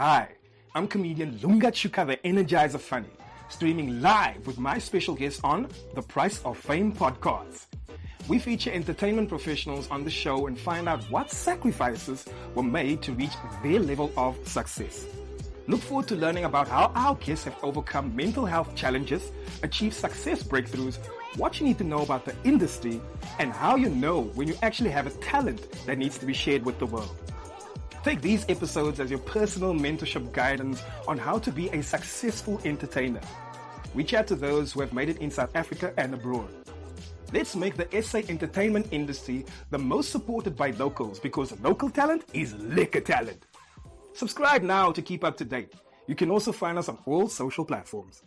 Hi, I'm comedian Lunga Chuka the Energizer Funny, streaming live with my special guest on the Price of Fame podcast. We feature entertainment professionals on the show and find out what sacrifices were made to reach their level of success. Look forward to learning about how our guests have overcome mental health challenges, achieved success breakthroughs, what you need to know about the industry, and how you know when you actually have a talent that needs to be shared with the world. Take these episodes as your personal mentorship guidance on how to be a successful entertainer. We chat to those who have made it in South Africa and abroad. Let's make the SA entertainment industry the most supported by locals, because local talent is liquor talent. Subscribe now to keep up to date. You can also find us on all social platforms.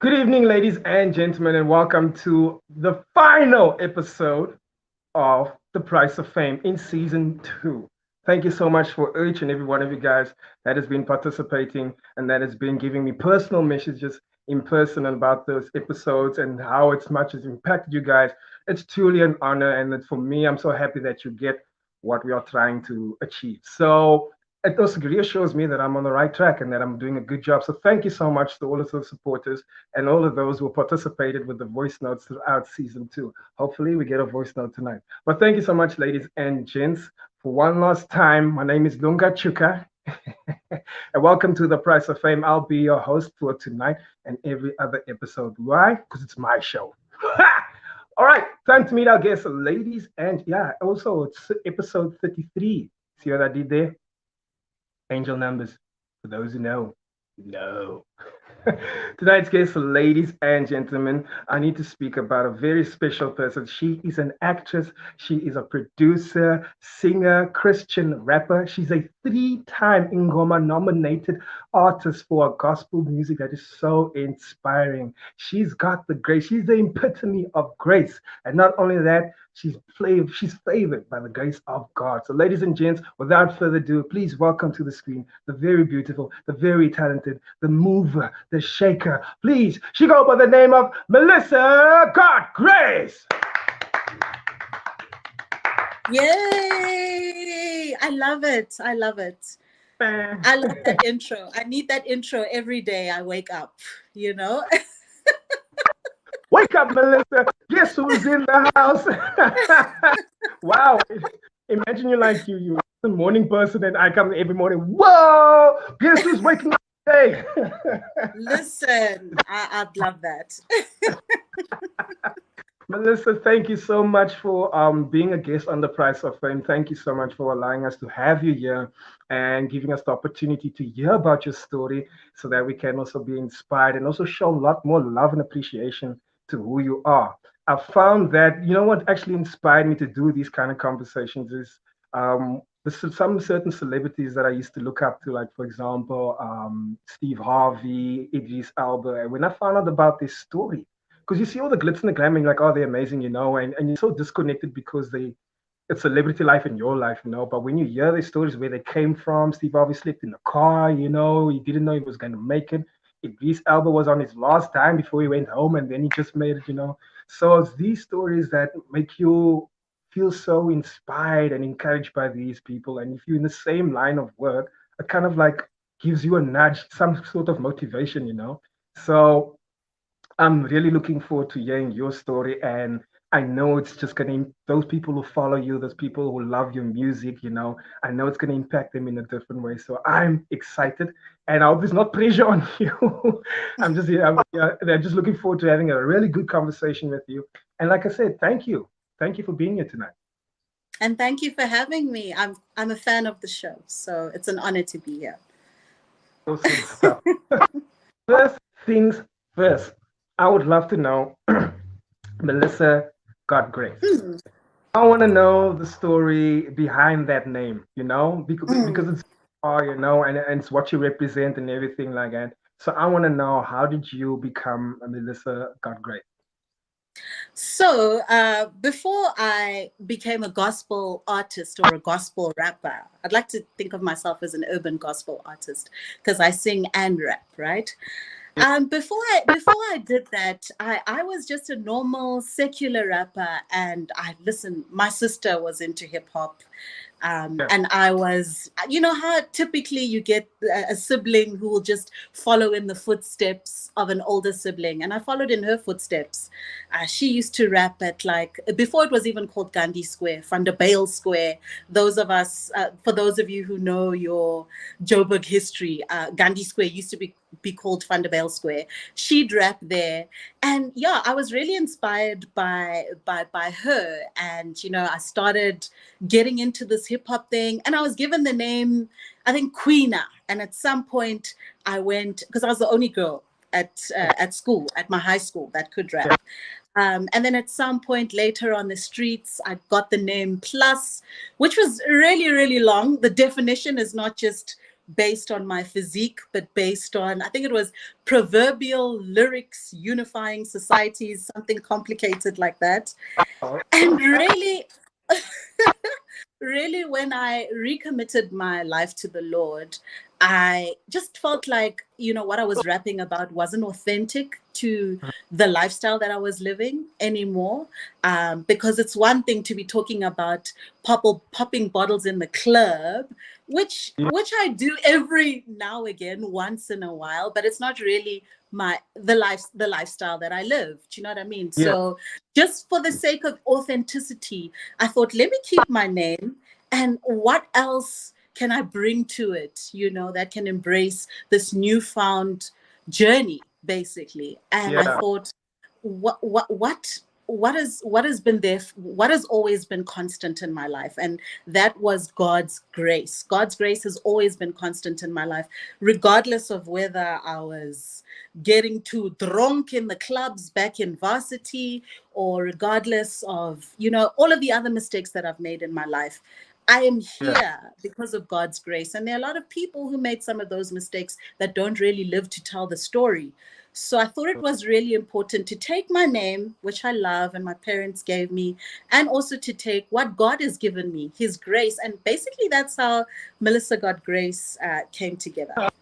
Good evening, ladies and gentlemen, and welcome to the final episode of The Price of Fame in Season 2. Thank you so much for each and every one of you guys that has been participating and that has been giving me personal messages in person about those episodes and how it's much has impacted you guys. It's truly an honor, and for me, I'm so happy that you get what we are trying to achieve. So it also reassures me that I'm on the right track and that I'm doing a good job. So thank you so much to all of those supporters and all of those who participated with the voice notes throughout Season 2. Hopefully we get a voice note tonight. But thank you so much, ladies and gents. For one last time, my name is Lunga Chuka. And welcome to The Price of Fame. I'll be your host for tonight and every other episode. Why? Because it's my show. All right, time to meet our guests, ladies. And yeah, also it's episode 33. See what I did there? Angel numbers, for those who know. No. Tonight's guest, ladies and gentlemen, I need to speak about a very special person. She is an actress, she is a producer, singer, Christian rapper. She's a 3-time Ingoma nominated artist for gospel music that is so inspiring. She's got the grace, she's the epitome of grace. And not only that, she's favored by the grace of God. So, ladies and gents, without further ado, please welcome to the screen the very beautiful, the very talented, the mover, the shaker. Please, she go by the name of MelisaGotGrace. Yay! I love it. I love it. I love that intro. I need that intro every day I wake up, you know? Wake up, Melissa. Guess who's in the house? Wow. Imagine you're a morning person and I come every morning. Whoa! Guess who's waking up today? Listen, I'd love that. Melissa, thank you so much for being a guest on The Price of Fame. Thank you so much for allowing us to have you here and giving us the opportunity to hear about your story so that we can also be inspired and also show a lot more love and appreciation to who you are. I found that, you know what actually inspired me to do these kind of conversations is some certain celebrities that I used to look up to, like, for example, Steve Harvey, Idris Elba. And when I found out about this story, because you see all the glitz and the glamour, and you're like, oh, they're amazing, you know, and you're so disconnected because it's celebrity life in your life, you know. But when you hear the stories where they came from, Steve Harvey slept in the car, you know, he didn't know he was going to make it. Idris Elba was on his last time before he went home, and then he just made it, you know. So it's these stories that make you feel so inspired and encouraged by these people, and if you're in the same line of work, it kind of like gives you a nudge, some sort of motivation. So I'm really looking forward to hearing your story, and I know it's just gonna those people who follow you, those people who love your music. I know it's gonna impact them in a different way. So I'm excited, and I hope there's not pressure on you. I'm just looking forward to having a really good conversation with you. And like I said, thank you for being here tonight. And thank you for having me. I'm a fan of the show, so it's an honor to be here. Awesome stuff. First things first, I would love to know, Melisa got grace. Hmm. I want to know the story behind that name, because Mm. it's and it's what you represent and everything like that. So I want to know, how did you become a Melisa God Great? So, before I became a gospel artist or a gospel rapper, I'd like to think of myself as an urban gospel artist because I sing and rap, right? Before I did that, I was just a normal secular rapper, and I listen. My sister was into hip hop, Yeah. and I was, you know how typically you get a sibling who will just follow in the footsteps of an older sibling, and I followed in her footsteps. She used to rap at, like, before it was even called Gandhi Square, Vanderbijl Square. Those of us, for those of you who know your Joburg history, Gandhi Square used to be called Vanderbijl Square. She'd rap there, and yeah, I was really inspired by her, and I started getting into this hip hop thing, and I was given the name, I think, Queena. And at some point, I went, because I was the only girl at school, at my high school, that could rap. And then at some point later on the streets, I got the name Plus, which was really, really long. The definition is not just based on my physique, but based on, I think it was proverbial lyrics unifying societies, something complicated like that. Oh, And really, really, when I recommitted my life to the Lord, I just felt like, what I was rapping about wasn't authentic to the lifestyle that I was living anymore. Because it's one thing to be talking about popping bottles in the club, yeah, which I do every now again, once in a while, but it's not really the lifestyle that I live. Do you know what I mean? yeah, So just for the sake of authenticity, I thought, let me keep my name, and what else can I bring to it, that can embrace this newfound journey, basically. And I yeah, thought, what has been there, what has always been constant in my life, and that was God's grace. God's grace has always been constant in my life, regardless of whether I was getting too drunk in the clubs back in varsity, or regardless of all of the other mistakes that I've made in my life. I am yeah. here because of God's grace. And there are a lot of people who made some of those mistakes that don't really live to tell the story. So I thought it was really important to take my name, which I love and my parents gave me, and also to take what God has given me, His grace. And basically, that's how Melissa Got Grace came together. I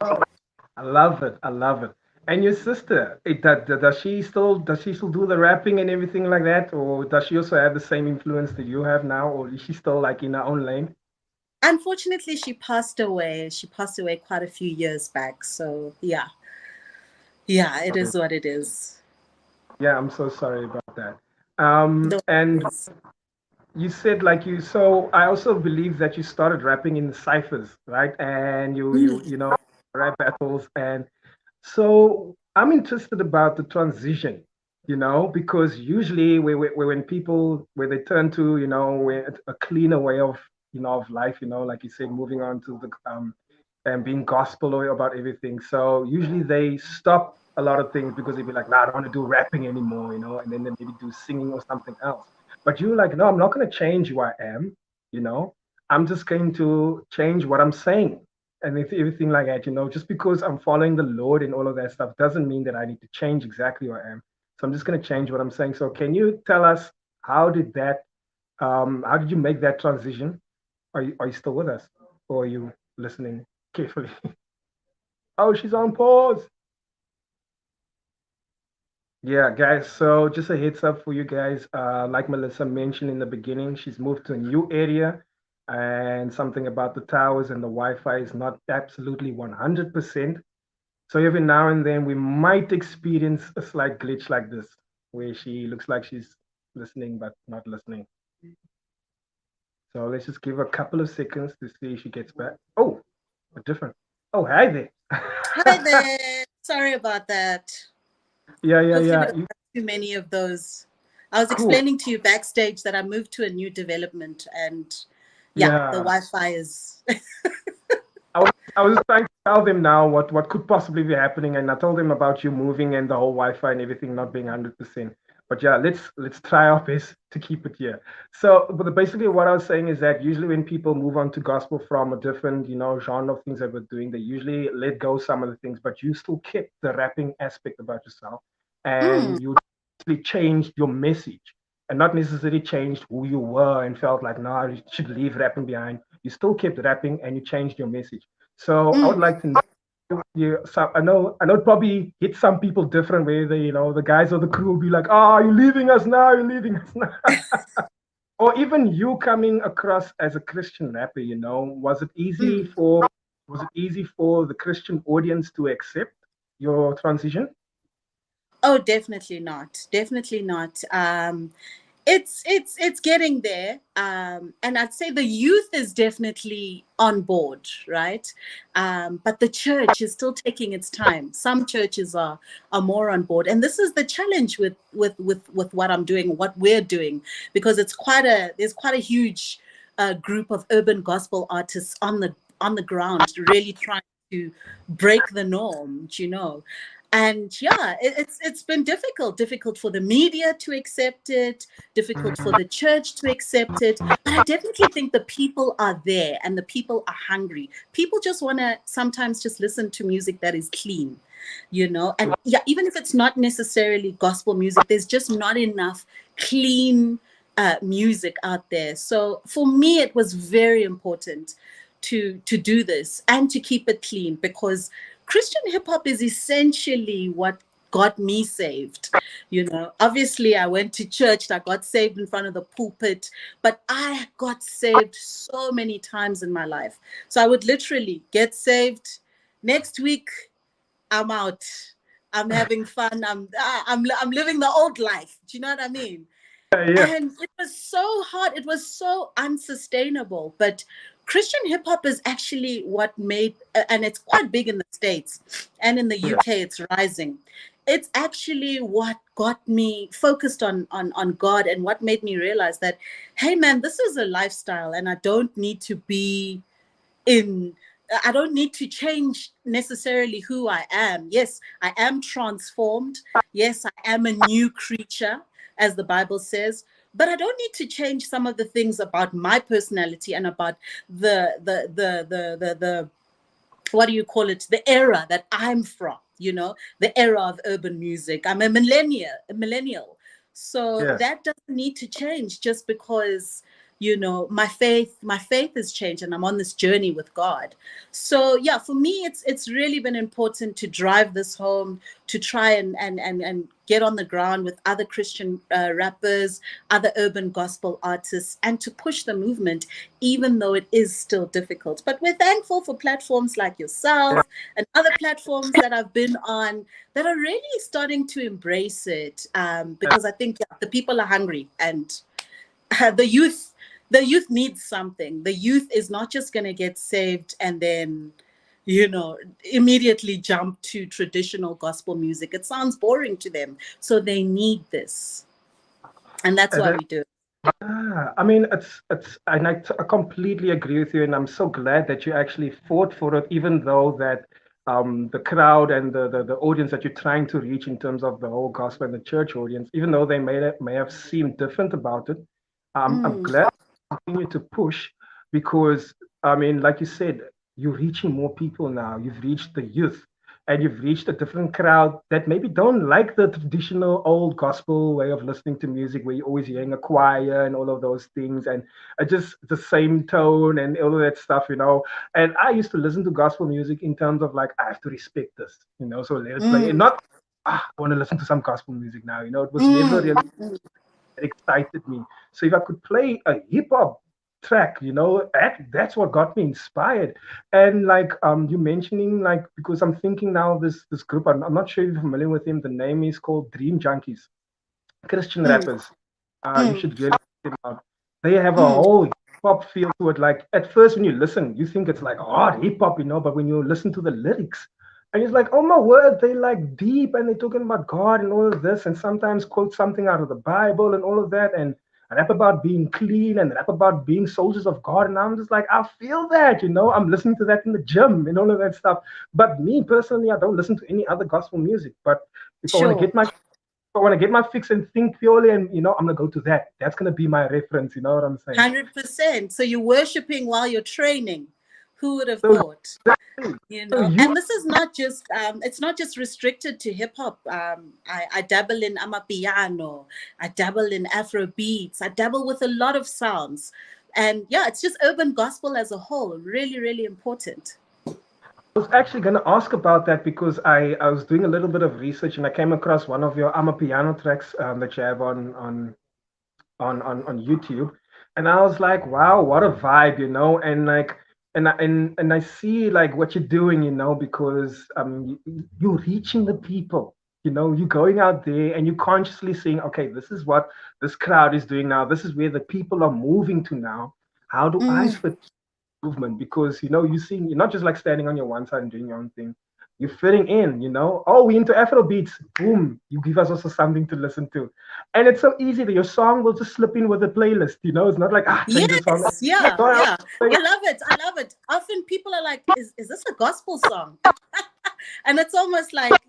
love it. I love it. And your sister, does she still do the rapping and everything like that, or does she also have the same influence that you have now, or is she still like in her own lane? Unfortunately, she passed away. She passed away quite a few years back. So, yeah, it Sorry. is what it is. Yeah, I'm so sorry about that. No And worries. you said like you so I also believe that you started rapping in the ciphers, right? And you rap battles. And so I'm interested about the transition, because usually when people when they turn to a cleaner way of life, like you said, moving on to the and being gospel or about everything. So usually they stop a lot of things because they be like, nah, I don't want to do rapping anymore, and then they maybe do singing or something else. But you're like, no, I'm not going to change who I am, you know. I'm just going to change what I'm saying and everything like that. Just because I'm following the Lord and all of that stuff doesn't mean that I need to change exactly who I am. So I'm just going to change what I'm saying. So can you tell us how did you make that transition? Are you still with us, or are you listening carefully? Oh, she's on pause. Yeah, guys. So just a heads up for you guys. Like Melissa mentioned in the beginning, she's moved to a new area, and something about the towers and the Wi-Fi is not absolutely 100%. So every now and then we might experience a slight glitch like this, where she looks like she's listening but not listening. So let's just give her a couple of seconds to see if she gets back. Oh, a different. Oh, hi Hi there. there. Sorry about that. Yeah, yeah, Hopefully, we yeah. don't have too many of those. I was Cool. explaining to you backstage that I moved to a new development, and yeah, the Yeah. Wi-Fi is. I was just trying to tell them now what could possibly be happening, and I told them about you moving and the whole Wi-Fi and everything not being 100%. But yeah, let's try our best to keep it here. So, but basically, what I was saying is that usually when people move on to gospel from a different, genre of things that we're doing, they usually let go some of the things, but you still kept the rapping aspect about yourself, Mm. and you actually changed your message, and not necessarily changed who you were and felt like, no, you should leave rapping behind. You still kept rapping and you changed your message. So I would Mm. like to know you. So I know it probably hits some people different where the guys of the crew will be like, "Oh, you're leaving us now. You're leaving us now." Or even you coming across as a Christian rapper. Mm. Was it easy for the Christian audience to accept your transition? Oh, definitely not. Definitely not. It's getting there, and I'd say the youth is definitely on board, right? But the church is still taking its time. Some churches are more on board, and this is the challenge with what I'm doing, what we're doing, because there's quite a huge group of urban gospel artists on the ground, really trying to break the norm, and yeah, it's been difficult for the media to accept it, difficult for the church to accept it, but I definitely think the people are there and the people are hungry. People just want to sometimes just listen to music that is clean, and yeah, even if it's not necessarily gospel music, there's just not enough clean music out there. So for me it was very important to do this and to keep it clean, because Christian hip hop is essentially what got me saved. Obviously, I went to church, I got saved in front of the pulpit, but I got saved so many times in my life. So I would literally get saved. Next week, I'm out. I'm having fun. I'm living the old life. Do you know what I mean? Yeah, And it was so hard, it was so unsustainable. But Christian hip hop is actually what made, and it's quite big in the States, and in the yeah. UK it's rising. It's actually what got me focused on God, and what made me realize that, hey man, this is a lifestyle, and in I don't need to change necessarily who I am. Yes, I am transformed. Yes, I am a new creature, as the Bible says. But I don't need to change some of the things about my personality and about the what do you call it? The era that I'm from. The era of urban music. I'm a millennial. So Yes. that doesn't need to change just because my faith has changed and I'm on this journey with God. So yeah, for me it's really been important to drive this home, to try and get on the ground with other Christian rappers, other urban gospel artists, and to push the movement, even though it is still difficult. But we're thankful for platforms like yourself and other platforms that I've been on that are really starting to embrace it, because I think, yeah, the people are hungry, and the youth the youth needs something. The youth is not just going to get saved and then immediately jump to traditional gospel music. It sounds boring to them, so they need this, and that's why we do it. I mean, and I completely agree with you, and I'm so glad that you actually fought for it, even though that the crowd and the audience that you're trying to reach in terms of the whole gospel and the church audience, even though they may have seemed different about it, I'm Mm. glad you continue to push because I mean, like you said, you're reaching more people now. You've reached the youth, and you've reached a different crowd that maybe don't like the traditional old gospel way of listening to music where you're always hearing a choir and all of those things and just the same tone and all of that stuff. And I used to listen to gospel music in terms of like, I have to respect this, so let it play. And Mm. not I want to listen to some gospel music now. It was never Mm, really that excited me. So if I could play a hip hop track, that's what got me inspired. And like you mentioning, like, because I'm thinking now this group, I'm not sure if you're familiar with him. The name is called Dream Junkies, Christian mm, rappers. You mm, should really check them out. They have a mm. whole hip hop feel to it. Like at first when you listen, you think it's like hard hip hop, but when you listen to the lyrics, and it's like, oh my word, they like deep and they're talking about God and all of this, and sometimes quote something out of the Bible and all of that, and rap about being clean and rap about being soldiers of God. And I'm just like, I feel that. I'm listening to that in the gym and all of that stuff. But me personally, I don't listen to any other gospel music. But if I want to Sure. get my I want to get my fix and think purely, and I'm gonna go to that. That's gonna be my reference. You know what I'm saying? 100%. So you're worshiping while you're training. Who would have So thought? exactly. So you, And this is not just it's not just restricted to hip hop. I dabble in amapiano, I dabble in afro beats, I dabble with a lot of sounds, and yeah, it's just urban gospel as a whole, really, really important. I was actually gonna ask about that because I was doing a little bit of research and I came across one of your Amapiano tracks that you have on YouTube, and I was like, wow, what a vibe. And like, and I see like what you're doing, because you're reaching the people. You're going out there and you're consciously saying, okay, this is what this crowd is doing now. This is where the people are moving to now. How do I Mm. fit movement? Because you're not just like standing on your one side and doing your own thing. You're fitting in. Oh, we into Afro beats. Boom. You give us also something to listen to. And it's so easy that your song will just slip in with the playlist. It's not like, change the song. Yes, Oh my yeah, God, yeah. I love it. I love it. Often people are like, is this a gospel song? And it's almost like,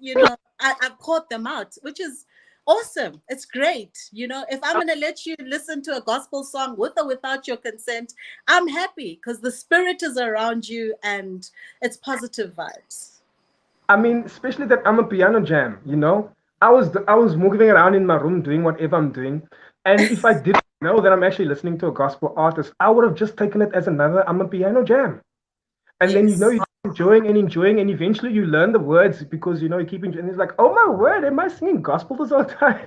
I've caught them out, which is awesome. It's great. If I'm going to let you listen to a gospel song with or without your consent, I'm happy because the spirit is around you and it's positive vibes. I mean, especially that I'm a piano jam. I was moving around in my room doing whatever I'm doing. And if I didn't know that I'm actually listening to a gospel artist, I would have just taken it as another I'm a piano jam. And then Yes. you're enjoying, and eventually you learn the words because you keep enjoying. And it's like, oh my word, am I singing gospel this whole time?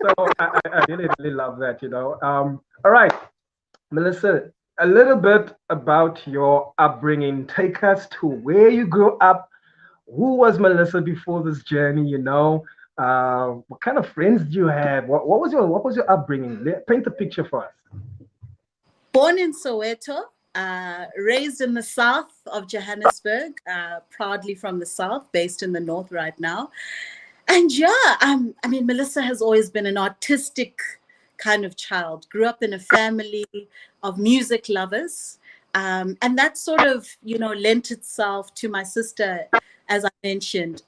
So I really, really love that. All right, Melissa, a little bit about your upbringing. Take us to where you grew up. Who was Melissa before this journey? What kind of friends do you have? What was your upbringing? Paint the picture for us. Born in Soweto, raised in the south of Johannesburg, proudly from the south, based in the north right now. And yeah, I mean, Melissa has always been an artistic kind of child. Grew up in a family of music lovers. And that sort of, lent itself to my sister, as I mentioned,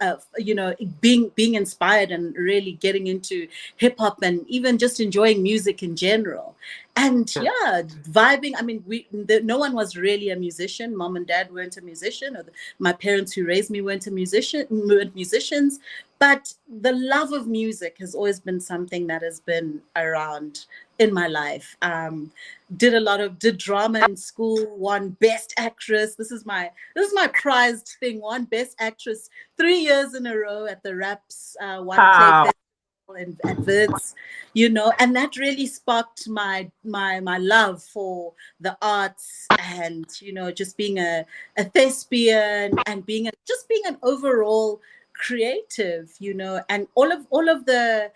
being inspired and really getting into hip hop and even just enjoying music in general. And yeah, vibing. I mean, no one was really a musician. Mom and dad weren't a musician, or my parents who raised me weren't musicians. But the love of music has always been something that has been around in my life. Did drama in school, won best actress. This is my prized thing. Won best actress 3 years in a row at the Raps One Play Wow. Festival and adverts, and that really sparked my love for the arts and just being a thespian and being an overall creative, and all of the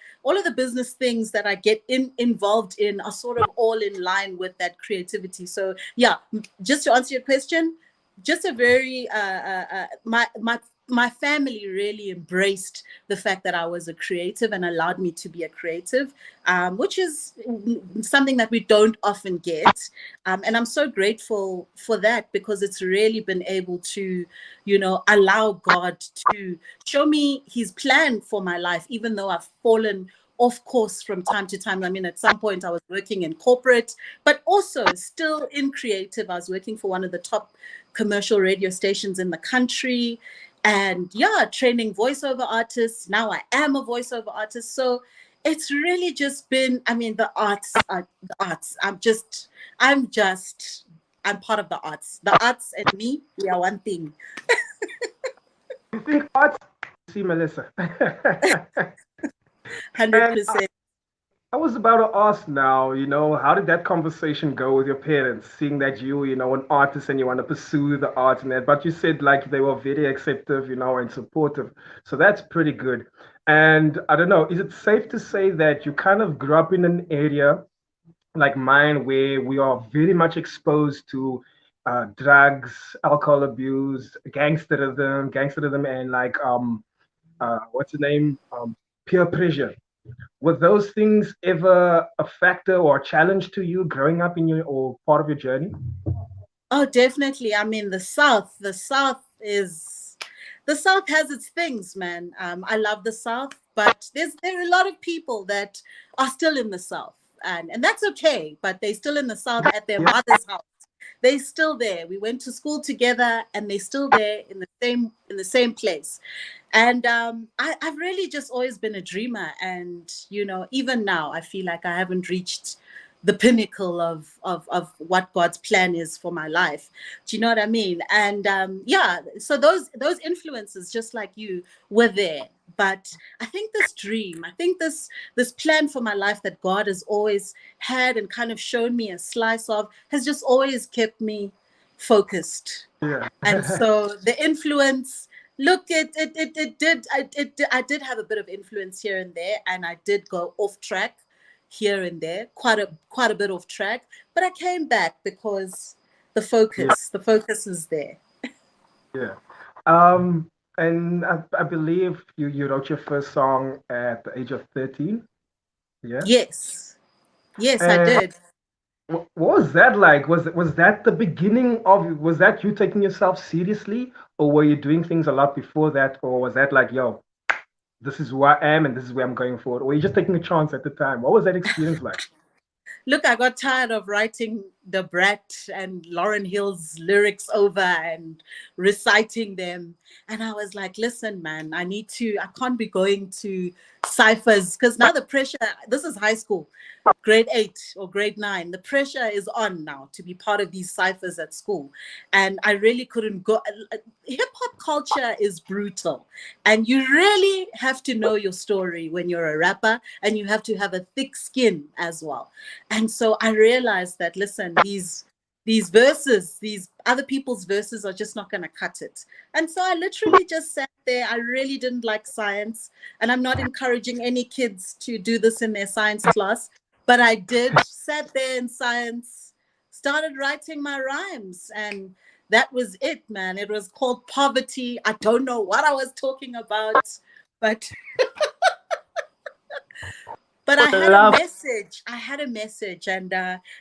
business things that I get involved in are sort of all in line with that creativity. So yeah, just to answer your question, just a very my family really embraced the fact that I was a creative and allowed me to be a creative, which is something that we don't often get. And I'm so grateful for that because it's really been able to, allow God to show me his plan for my life, even though I've fallen off course from time to time. I mean, at some point I was working in corporate, but also still in creative. I was working for one of the top commercial radio stations in the country. And yeah, training voiceover artists. Now I am a voiceover artist. So it's really just been, I mean, the arts are the arts. I'm part of the arts. The arts and me, we are one thing. You think arts see, Melissa. And 100%. I was about to ask now, how did that conversation go with your parents, seeing that an artist and you want to pursue the art and that, but you said like they were very acceptive, and supportive. So that's pretty good. And I don't know, is it safe to say that you kind of grew up in an area like mine where we are very much exposed to drugs, alcohol abuse, gangsterism, and like what's the name? Peer pressure. Were those things ever a factor or a challenge to you growing up in your or part of your journey? Oh, definitely. I mean, the South has its things, man. I love the South, but there are a lot of people that are still in the South, and that's okay. But they're still in the South at their Yeah, mother's house. They're still there. We went to school together, and they're still there in the same place. And I've really just always been a dreamer, and even now, I feel like I haven't reached the pinnacle of what God's plan is for my life. Do you know what I mean? And yeah, so those influences, just like you, were there. But I think this dream, I think this plan for my life that God has always had and kind of shown me a slice of, has just always kept me focused. yeah. And so the influence, look, I did have a bit of influence here and there, and I did go off track here and there, quite a bit off track, but I came back because Yeah, the focus is there. yeah. And I believe you wrote your first song at the age of 13. Yeah. Yes, yes, I And did. what was that like? Was that the beginning of, was that you taking yourself seriously, or were you doing things a lot before that, or was that like, yo, this is who I am and this is where I'm going forward, or were you just taking a chance at the time? What was that experience like? Look, I got tired of writing the Brat and Lauryn Hill's lyrics over and reciting them. And I was like, listen, man, I can't be going to ciphers because now the pressure, this is high school, grade 8 or grade 9. The pressure is on now to be part of these ciphers at school. And I really couldn't go. Hip hop culture is brutal. And you really have to know your story when you're a rapper, and you have to have a thick skin as well. And so I realized that, listen, these verses, these other people's verses are just not going to cut it. And so I literally just sat there. I really didn't like science, and I'm not encouraging any kids to do this in their science class, but I did, sat there in science, started writing my rhymes, and that was it, man. It was called Poverty. I don't know what I was talking about, but I I had a love message. I had a message. And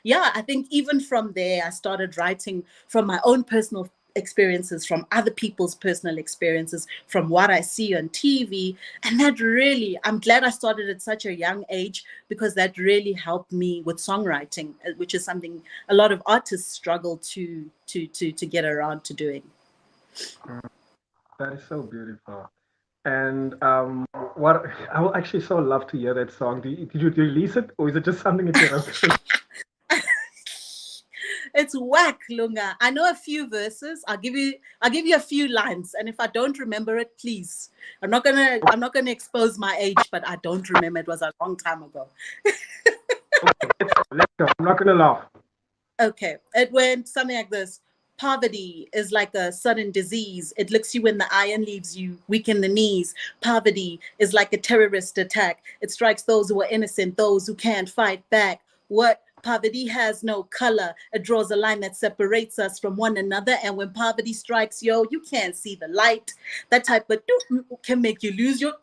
yeah, I think even from there, I started writing from my own personal experiences, from other people's personal experiences, from what I see on TV. And that really, I'm glad I started at such a young age, because that really helped me with songwriting, which is something a lot of artists struggle to get around to doing. that is so beautiful. And what I will actually so love to hear that song. Did you release it, or is it just something that you wrote? It's whack, Lunga. I know a few verses. I'll give you a few lines. And if I don't remember it, please. I'm not gonna expose my age, but I don't remember. It was a long time ago. Okay, let's go. I'm not gonna laugh. Okay. It went something like this. Poverty is like a sudden disease. It looks you in the eye and leaves you weak in the knees. Poverty is like a terrorist attack. It strikes those who are innocent, those who can't fight back. What? Poverty has no color. It draws a line that separates us from one another. And when poverty strikes, yo, you can't see the light. That type of can make you lose your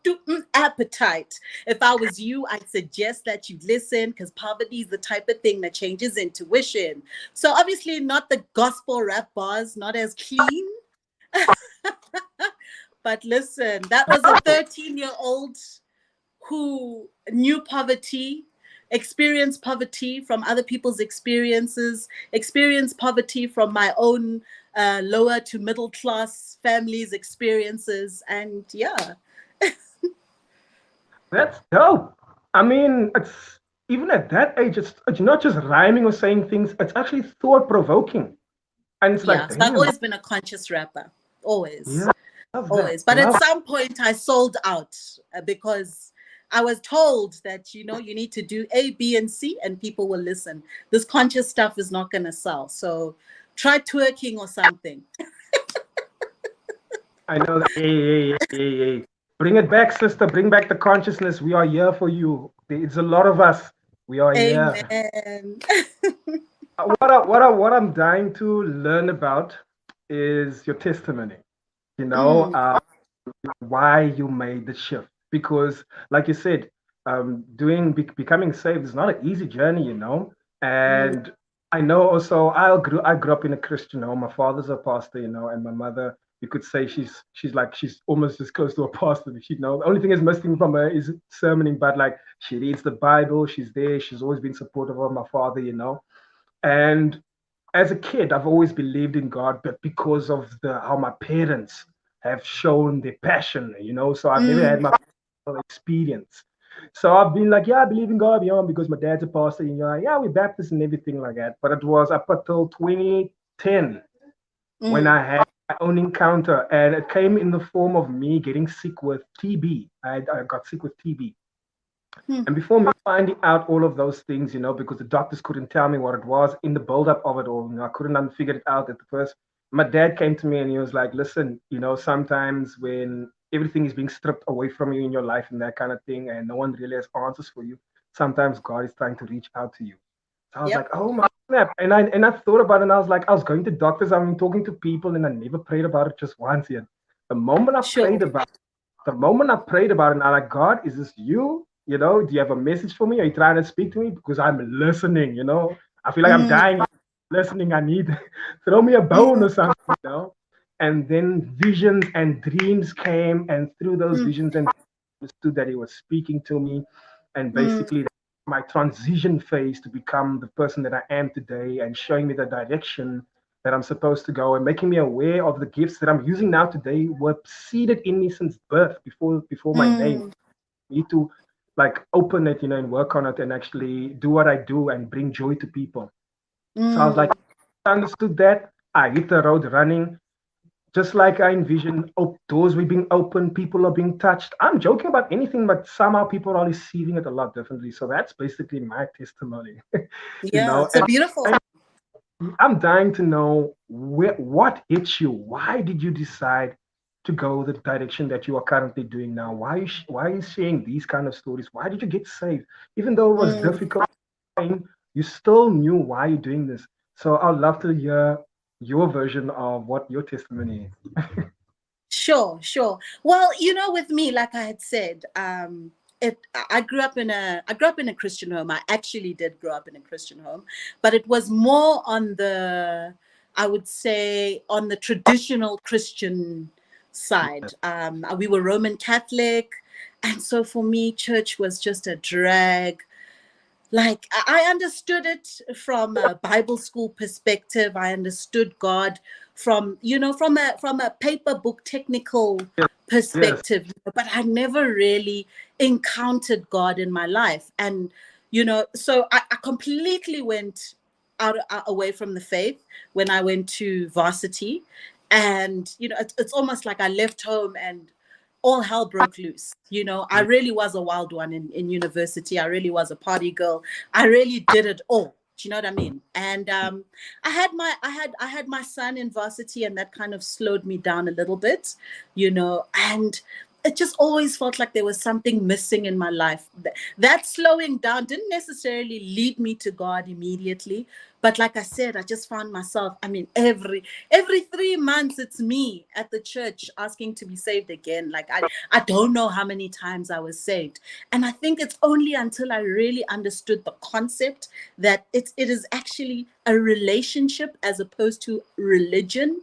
appetite. If I was you, I'd suggest that you listen, because poverty is the type of thing that changes intuition. So obviously not the gospel rap bars, not as clean. But listen, that was a 13-year-old who knew poverty, experienced poverty from other people's experiences, experienced poverty from my own lower to middle class families' experiences. And yeah, That's dope. I mean, it's even at that age, it's not just rhyming or saying things. It's actually thought provoking, and it's like, yeah. So I've damn, always been a conscious rapper, always. yeah. Love that. always. But at Love. some point, I sold out because I was told that, you know, you need to do A, B, and C, and people will listen. This conscious stuff is not going to sell. So try twerking or something. I know that. Hey, hey, hey, hey, hey. Bring it back, sister. Bring back the consciousness. We are here for you. It's a lot of us. We are here. Amen. What I'm dying to learn about is your testimony. You know, Mm, why you made the shift. Because, like you said, becoming saved is not an easy journey, you know. mm, And I know also I grew up in a Christian home. My father's a pastor, you know, and my mother, you could say she's almost as close to a pastor. You know, the only thing is missing from her is sermoning, but like she reads the Bible, she's there, she's always been supportive of my father, you know. And as a kid, I've always believed in God, but because of the how my parents have shown their passion, you know, so I've never had mm, my personal experience. So I've been like, yeah, I believe in God, you know, because my dad's a pastor, you know, yeah, we're Baptist and everything like that. But it was up until 2010 when mm, I had my own encounter, and it came in the form of me getting sick with TB. I got sick with TB. mm, And before me finding out all of those things, you know, because the doctors couldn't tell me what it was in the buildup of it all, you know, I couldn't figure it out at the first. My dad came to me and he was like, listen, you know, sometimes when everything is being stripped away from you in your life and that kind of thing, and no one really has answers for you, sometimes God is trying to reach out to you. So I was like, yep, oh my snap. And I thought about it and I was like, I was going to doctors, I'm talking to people, and I never prayed about it just once yet. The moment I sure. prayed about the moment I prayed about it, and I'm like, God, is this you? You know, do you have a message for me? Are you trying to speak to me? Because I'm listening, you know. I feel like I'm Mm, dying listening. I need throw me a bone or mm, something, you know. And then visions and dreams came, and through those mm, visions and understood that he was speaking to me, and mm, basically my transition phase to become the person that I am today, and showing me the direction that I'm supposed to go, and making me aware of the gifts that I'm using now today were seeded in me since birth, before my name. mm, I need to like open it, you know, and work on it and actually do what I do and bring joy to people. So I was like, mm. I understood that. I hit the road running, just like I envisioned. Doors were being opened, people are being touched. I'm joking about anything, but somehow people are receiving it a lot differently. So that's basically my testimony, you Yeah, know. it's a And beautiful. I'm dying to know what hit you. Why did you decide to go the direction that you are currently doing now? Why are you sharing these kind of stories? Why did you get saved? Even though it was Mm. difficult, you still knew why you're doing this. So I'd love to hear your version of what your testimony is. Sure, sure. Well, you know, with me, like I had said, I grew up in a Christian home. I actually did grow up in a Christian home, but it was more on the, I would say, on the traditional Christian side. We were Roman Catholic, and so for me, church was just a drag. Like I understood it from a Bible school perspective. I understood God from, you know, from a paper book technical Yes. perspective, but I never really encountered God in my life. And you know, so I completely went away from the faith when I went to varsity. And you know, it's almost like I left home and all hell broke loose. You know, I really was a wild one in university. I really was a party girl. I really did it all. Do you know what I mean? And I had my son in varsity, and that kind of slowed me down a little bit, you know. And it just always felt like there was something missing in my life. That slowing down didn't necessarily lead me to God immediately, but like I said, I just found myself, I mean, every 3 months it's me at the church asking to be saved again. Like I don't know how many times I was saved. And I think it's only until I really understood the concept that it is actually a relationship as opposed to religion.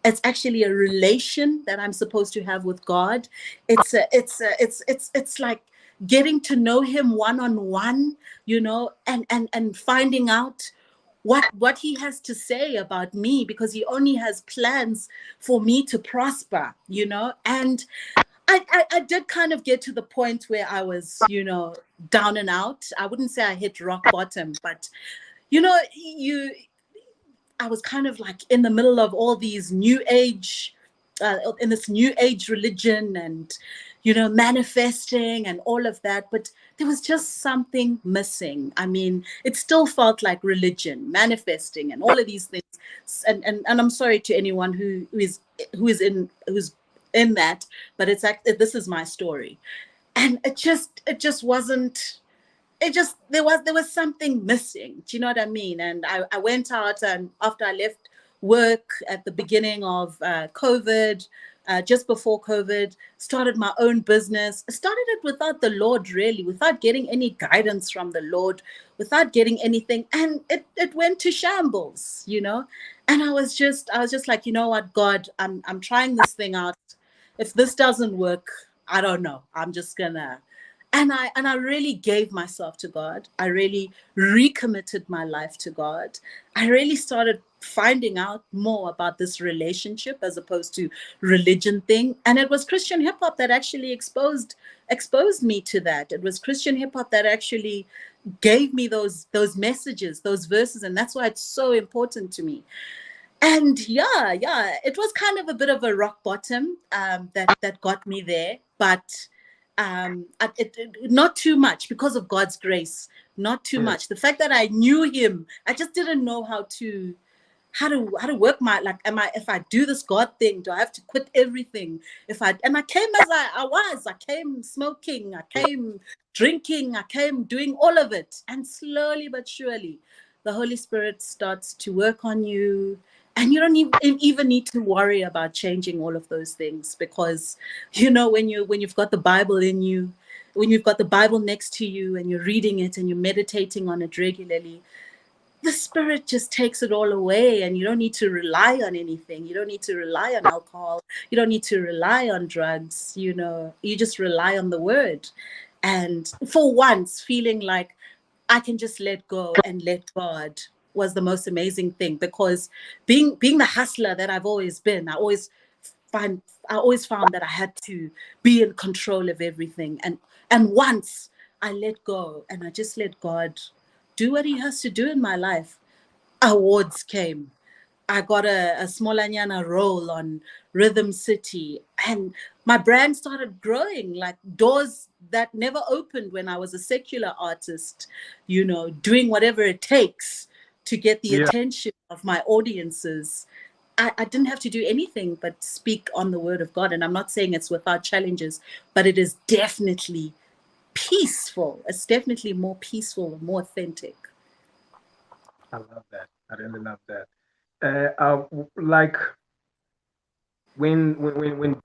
It's actually a relation that I'm supposed to have with God. It's like getting to know him one on one, you know, and finding out what he has to say about me, because he only has plans for me to prosper, you know. And I did kind of get to the point where I was, you know, down and out. I wouldn't say I hit rock bottom, but you know, I was kind of like in the middle of all these new age in this new age religion and, you know, manifesting and all of that. But there was just something missing. I mean, it still felt like religion, manifesting, and all of these things. And I'm sorry to anyone who's in that, but this is my story, and it just wasn't. It just there was something missing. Do you know what I mean? And I went out, and after I left work at the beginning of COVID, just before COVID, started my own business. I started it without the Lord, really, without getting any guidance from the Lord, without getting anything, and it went to shambles, you know. And I was just like, you know what, God, I'm trying this thing out. If this doesn't work, I don't know. I'm just gonna, and I really gave myself to God. I really recommitted my life to God. I really started finding out more about this relationship as opposed to religion thing. And it was Christian hip hop that actually exposed me to that. It was Christian hip hop that actually gave me those messages, those verses, and that's why it's so important to me. And yeah, it was kind of a bit of a rock bottom, that got me there, but not too much, because of God's grace. Not too Mm. much. The fact that I knew Him, I just didn't know how to work my, like, if I do this God thing, do I have to quit everything? And I came as I came smoking, I came drinking, I came doing all of it, and slowly but surely the Holy Spirit starts to work on you, and you don't even need to worry about changing all of those things, because, you know, when you've got the Bible in you, when you've got the Bible next to you and you're reading it and you're meditating on it regularly, the Spirit just takes it all away, and you don't need to rely on anything. You don't need to rely on alcohol. You don't need to rely on drugs. You know, you just rely on the Word. And for once, feeling like I can just let go and let God was the most amazing thing, because being the hustler that I've always been, find I always found that I had to be in control of everything. And once I let go and I just let God do what He has to do in my life, awards came. I got a smallanyana role on Rhythm City, and my brand started growing, like doors that never opened when I was a secular artist, you know, doing whatever it takes to get the Yeah, attention of my audiences. I didn't have to do anything but speak on the word of God. And I'm not saying it's without challenges, but it is definitely peaceful. It's definitely more peaceful and more authentic. I love that. I really love that. Like when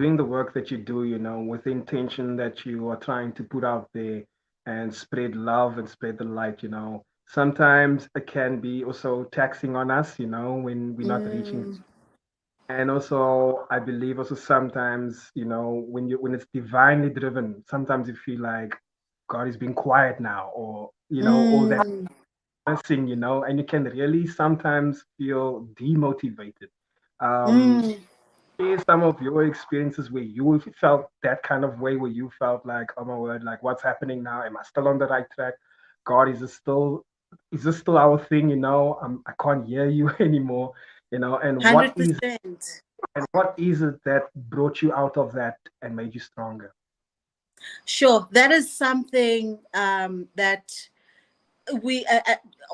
doing the work that you do, you know, with the intention that you are trying to put out there and spread love and spread the light, you know, sometimes it can be also taxing on us, you know, when we're not reaching. Mm, And also, I believe also sometimes, you know, when it's divinely driven, sometimes you feel like God is being quiet now, or you know, all that mm, missing, you know, and you can really sometimes feel demotivated. Um, mm. share some of your experiences where you felt that kind of way, where you felt like, oh my word, like what's happening now? Am I still on the right track? God, is this still our thing? You know, I can't hear you anymore. You know, 100%. what is it that brought you out of that and made you stronger? Sure. That is something that we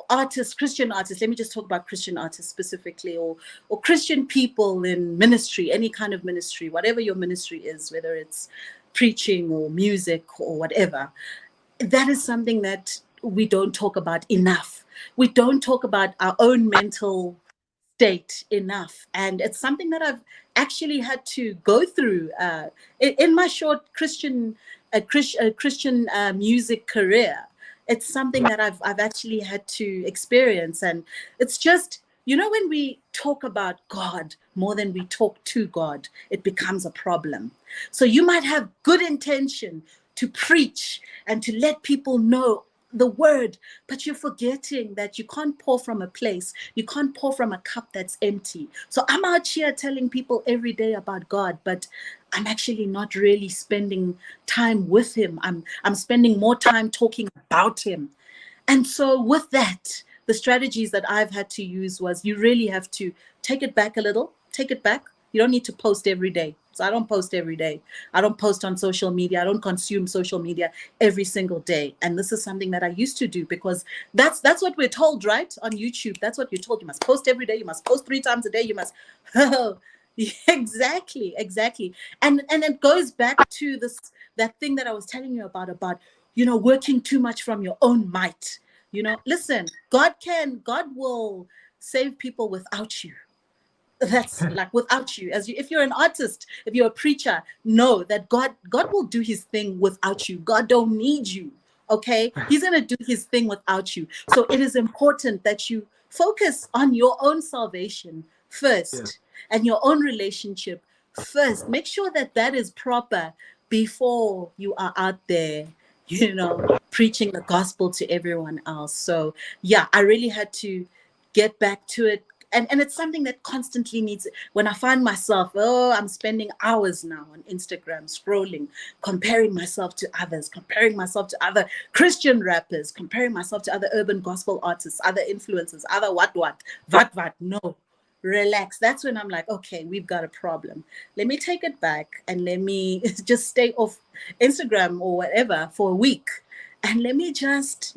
artists, Christian artists, let me just talk about Christian artists specifically, or Christian people in ministry, any kind of ministry, whatever your ministry is, whether it's preaching or music or whatever. That is something that we don't talk about enough. We don't talk about our own mental state enough, and it's something that I've actually had to go through in my short Christian music career. It's something that I've actually had to experience, and it's just, you know, when we talk about God more than we talk to God, it becomes a problem. So you might have good intention to preach and to let people know the word, but you're forgetting that you can't pour from a place, you can't pour from a cup that's empty. So I'm out here telling people every day about God, but I'm actually not really spending time with Him. I'm spending more time talking about Him. And so with that, the strategies that I've had to use was, you really have to take it back a little, take it back, You don't need to post every day. So I don't post every day. I don't post on social media. I don't consume social media every single day. And this is something that I used to do because that's what we're told, right? On YouTube, that's what you're told. You must post every day. You must post 3 times a day. You must. Exactly. And it goes back to that thing that I was telling you about, working too much from your own might. Listen, God will save people without you. That's like without you. If you're an artist, if you're a preacher, know that God will do his thing without you. God don't need you. Okay, he's going to do his thing without you. So it is important that you focus on your own salvation Yes. first and your own relationship first. Make sure that is proper before you are out there, preaching the gospel to everyone else. So yeah, I really had to get back to it. And it's something that constantly needs, when I find myself, I'm spending hours now on Instagram scrolling, comparing myself to others, comparing myself to other Christian rappers, comparing myself to other urban gospel artists, other influencers, other what, no, relax. That's when I'm like, okay, we've got a problem. Let me take it back and let me just stay off Instagram or whatever for a week. And let me just,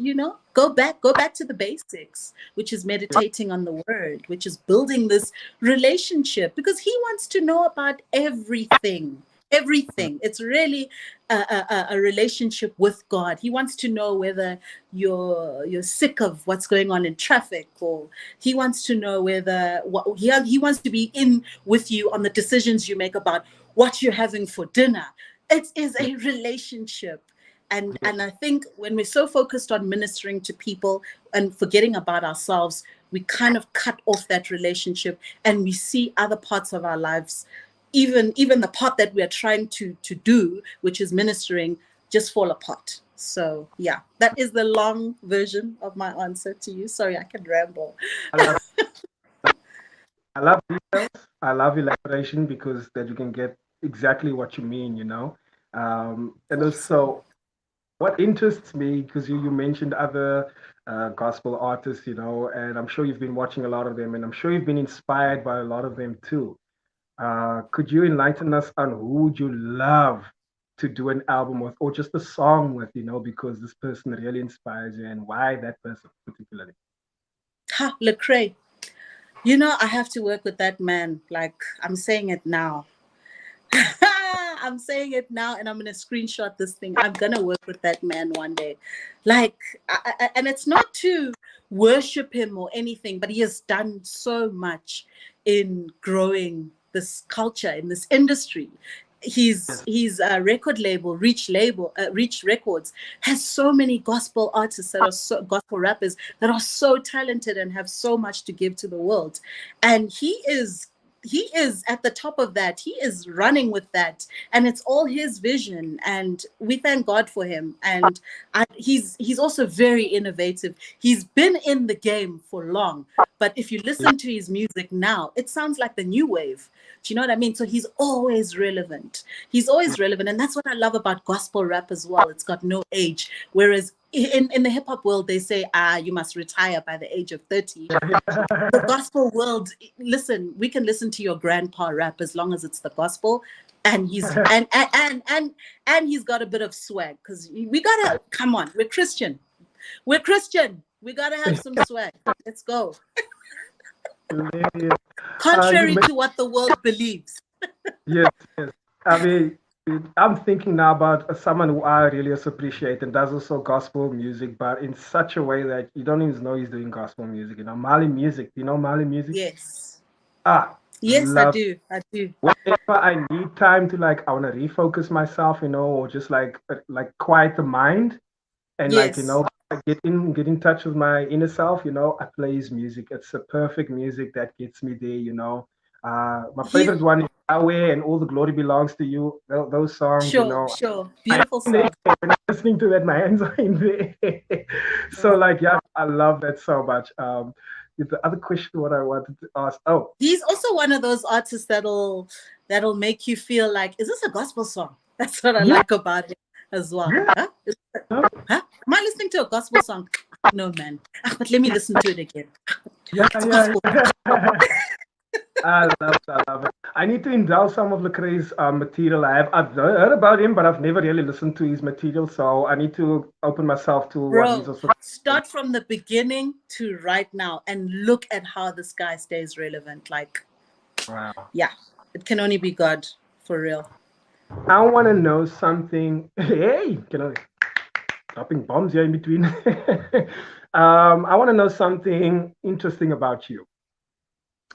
go back to the basics, which is meditating on the word, which is building this relationship, because he wants to know about everything. It's really a relationship with God. He wants to know whether you're sick of what's going on in traffic, or he wants to know whether he wants to be in with you on the decisions you make about what you're having for dinner. It is a relationship. And I think when we're so focused on ministering to people and forgetting about ourselves, we kind of cut off that relationship, and we see other parts of our lives, even the part that we are trying to do, which is ministering, just fall apart. So yeah, that is the long version of my answer to you. Sorry, I can ramble. I love, I love details. I love elaboration because that you can get exactly what you mean. And also what interests me, because you mentioned other gospel artists, and I'm sure you've been watching a lot of them, and I'm sure you've been inspired by a lot of them too. Could you enlighten us on who would you love to do an album with, or just a song with, because this person really inspires you, and why that person particularly? Ha, Lecrae. I have to work with that man. Like, I'm saying it now. I'm saying it now, and I'm going to screenshot this thing. I'm going to work with that man one day. Like, and it's not to worship him or anything, but he has done so much in growing this culture, in this industry. Yes. His record label, Reach Records, has so many gospel artists that are gospel rappers that are so talented and have so much to give to the world. And he is at the top of that. He is running with that, and it's all his vision, and we thank God for him. And he's also very innovative. He's been in the game for long, but if you listen to his music now, it sounds like the new wave. Do you know what I mean? So he's always relevant. He's always relevant, and that's what I love about gospel rap as well. It's got no age. Whereas in the hip hop world, they say, you must retire by the age of 30. The gospel world, listen, we can listen to your grandpa rap as long as it's the gospel, and he's got a bit of swag, because we gotta, come on, we're Christian, we gotta have some swag. Let's go. Hilarious. You Contrary mentioned, to what the world believes. yes, yes. I mean, I'm thinking now about someone who I really also appreciate and does also gospel music, but in such a way that you don't even know he's doing gospel music. Mali Music. Do you know Mali Music? Yes, Ah, yes, I love. do, I do. Whenever I need time to, like, I want to refocus myself, or just like quiet the mind, and, like, Yes, get in touch with my inner self. I play his music. It's a perfect music that gets me there. My he favorite one is Yahweh and All the Glory Belongs to You. Those songs, sure, my hands beautiful in the song. air. When I'm listening to that, my hands are in there. So, like, yeah, I love that so much. The other question, what I wanted to ask. Oh, He's also one of those artists that'll make you feel like, is this a gospel song? That's what I yeah, like about it as well. yeah, Huh? Huh? Am I listening to a gospel song? No, man. But let me listen to it again. yeah, It's yeah, gospel. yeah. I love it. I love it. I need to indulge some of Lecrae's material. I've heard about him, but I've never really listened to his material. So I need to open myself to what he's Bro, also. start from the beginning to right now and look at how this guy stays relevant. Like, Wow. yeah, it can only be God for real. I want to know something. Hey, dropping bombs here in between. I want to know something interesting about you.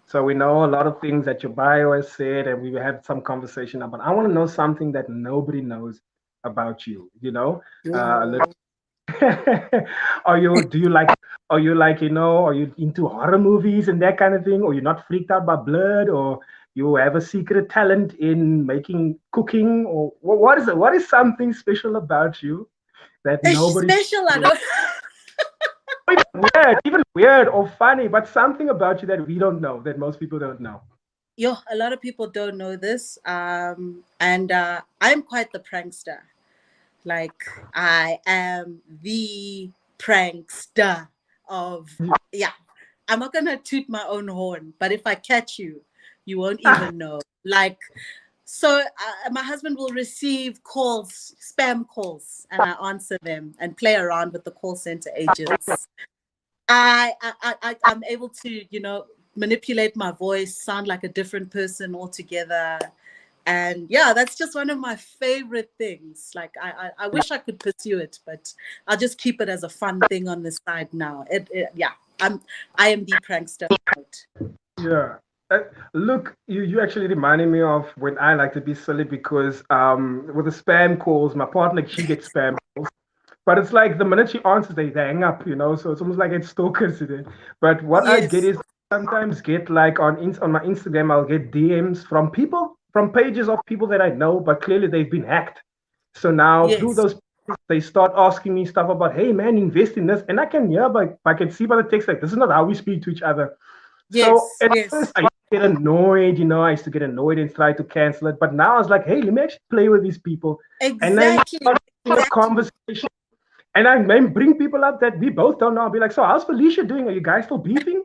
So we know a lot of things that your bio has said, and we had some conversation about. I want to know something that nobody knows about you. A little. Ooh. Are you? Do you like? Are you like? Are you into horror movies and that kind of thing? Or you're not freaked out by blood? Or you have a secret talent in making cooking? Or what is it? What is something special about you that It's nobody? special. I don't. Even weird or funny, but something about you that we don't know, that most people don't know. Yo, a lot of people don't know this. And I'm quite the prankster. Like, I am the prankster of, yeah. I'm not gonna toot my own horn, but if I catch you, you won't even know. Like, so my husband will receive calls, spam calls, and I answer them and play around with the call center agents. I'm able to, manipulate my voice, sound like a different person altogether. And yeah, that's just one of my favorite things. Like I wish I could pursue it, but I'll just keep it as a fun thing on the side now. Yeah, I am the prankster. Yeah. Look, you actually reminded me of when I like to be silly because with the spam calls, my partner, she gets spam calls. But it's like the minute she answers, they hang up. So it's almost like it's stalkers today. But what I get Yes, is sometimes get like on my Instagram, I'll get DMs from people, from pages of people that I know, but clearly they've been hacked. So now through yes, those, they start asking me stuff about, hey man, invest in this, and I can hear, but I can see by the text like this is not how we speak to each other. So yes, at yes, first I used to get annoyed. I used to get annoyed and try to cancel it. But now I was like, hey, let me actually play with these people. And then exactly, a exactly. conversation. And I then bring people up that we both don't know. I'll be like, so how's Felicia doing? Are you guys still beefing?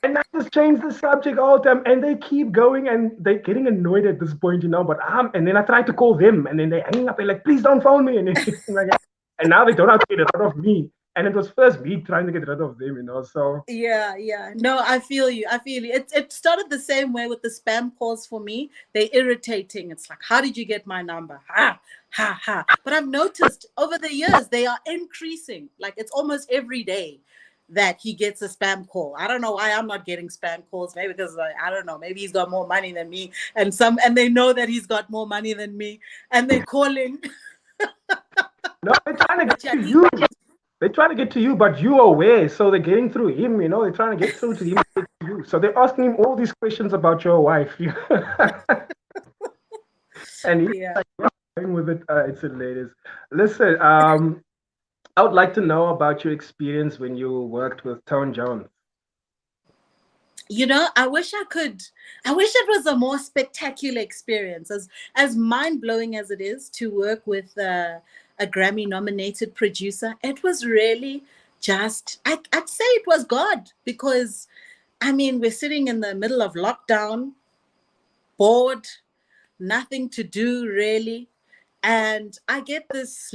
And I just change the subject all the time. And they keep going and they're getting annoyed at this point. But and then I try to call them and then they hang up and like, please don't phone me. And like, and now they don't have to get rid of me. And it was first me trying to get rid of them. So Yeah, yeah. No, I feel you. I feel you. It started the same way with the spam calls for me. They're irritating. It's like, how did you get my number? Ha, ha, ha. But I've noticed over the years they are increasing. Like it's almost every day that he gets a spam call. I don't know why I'm not getting spam calls. Maybe because I don't know. Maybe he's got more money than me, and they know that he's got more money than me, and they're calling. no, they're trying to But get yeah, to you. They're trying to get to you, but you are aware. So they're getting through him. They're trying to get through to him, to you. So they're asking him all these questions about your wife. And he's yeah. like, yeah, going with it. It's hilarious. Listen, I would like to know about your experience when you worked with Tone Jones. I wish it was a more spectacular experience, as mind-blowing as it is to work with a Grammy nominated producer. It was really just I'd say it was God, because I mean we're sitting in the middle of lockdown, bored, nothing to do really. And I get this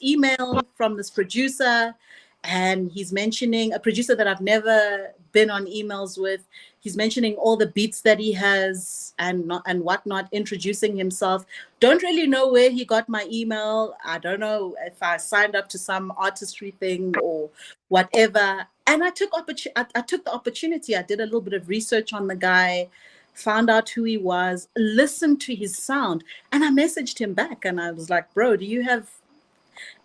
email from this producer, and he's mentioning a producer that I've never been on emails with. He's mentioning all the beats that he has and whatnot, introducing himself. Don't really know where he got my email. I don't know if I signed up to some artistry thing or whatever. And I took the opportunity. I did a little bit of research on the guy, found out who he was, listened to his sound, and I messaged him back and I was like, bro, do you have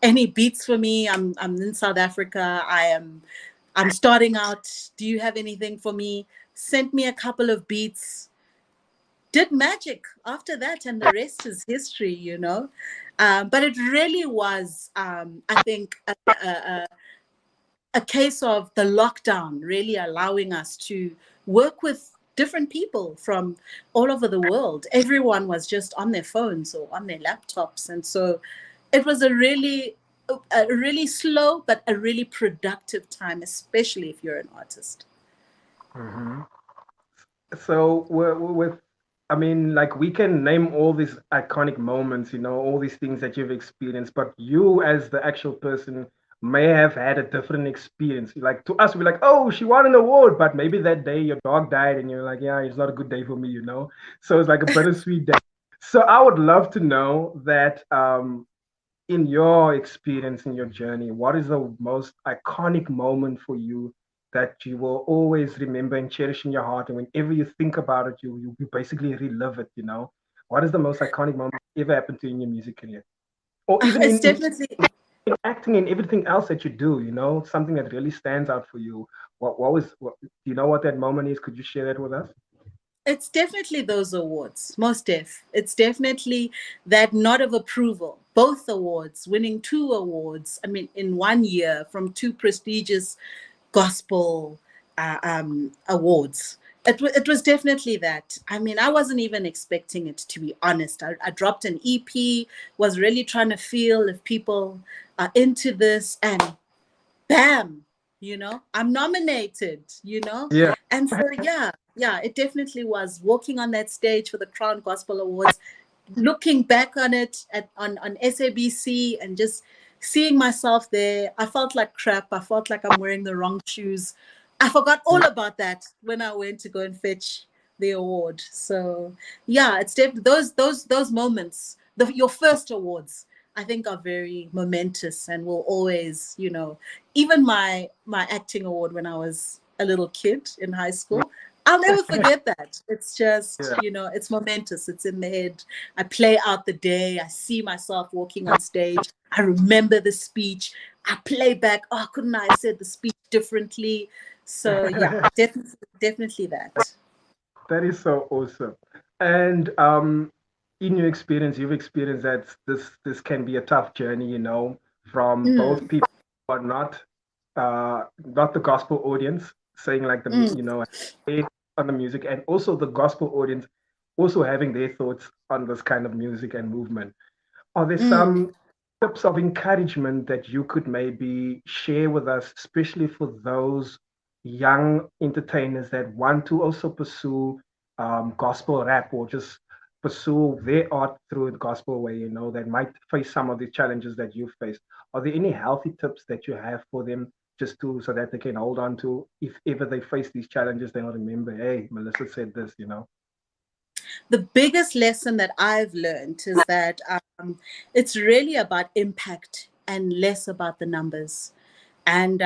any beats for me? I'm in South Africa. I'm starting out. Do you have anything for me? Sent me a couple of beats, did magic after that, and the rest is history. But it really was, I think, a case of the lockdown really allowing us to work with different people from all over the world. Everyone was just on their phones or on their laptops. And so it was a really slow, but a really productive time, especially if you're an artist. Mm-hmm. So with, I mean, like we can name all these iconic moments, you know, all these things that you've experienced, but you as the actual person may have had a different experience. Like to us, we're like, oh, she won an award, but maybe that day your dog died and you're like, yeah, it's not a good day for me, you know? So it's like a bittersweet day. So I would love to know that in your experience, in your journey, what is the most iconic moment for you that you will always remember and cherish in your heart? And whenever you think about it, you basically relive it, you know? What is the most iconic moment ever happened to you in your music career? Or even It's definitely in acting and everything else that you do, you know, something that really stands out for you. Do you know what that moment is? Could you share that with us? it's definitely those awards, most def. It's definitely that nod of approval. Both awards, winning two awards. I mean, in 1 year from two prestigious gospel awards. It was definitely that. I mean, I wasn't even expecting it, to be honest. I dropped an EP, was really trying to feel if people are into this, and bam, I'm nominated, Yeah. and so yeah, it definitely was walking on that stage for the Crown Gospel Awards, looking back on it on SABC and just seeing myself there. I felt like crap. I felt like I'm wearing the wrong shoes. I forgot all about that when I went to go and fetch the award. So yeah, it's definitely those moments, your first awards, I think are very momentous and will always, even my acting award when I was a little kid in high school, I'll never forget that. It's just, Yeah. it's momentous. It's in the head. I play out the day. I see myself walking on stage. I remember the speech. I play back. Oh, couldn't I have said the speech differently? So yeah, definitely that. That is so awesome. And in your experience, you've experienced that this can be a tough journey, you know, from both Mm, people who are not the gospel audience, saying like mm, you know, on the music, and also the gospel audience also having their thoughts on this kind of music and movement. Are there mm. some tips of encouragement that you could maybe share with us, especially for those young entertainers that want to also pursue gospel rap or just pursue their art through the gospel way, you know, that might face some of the challenges that you faced? Are there any healthy tips that you have for them just to so that they can hold on to if ever they face these challenges, they'll remember, hey, Melissa said this, you know? The biggest lesson that I've learned is that it's really about impact and less about the numbers. And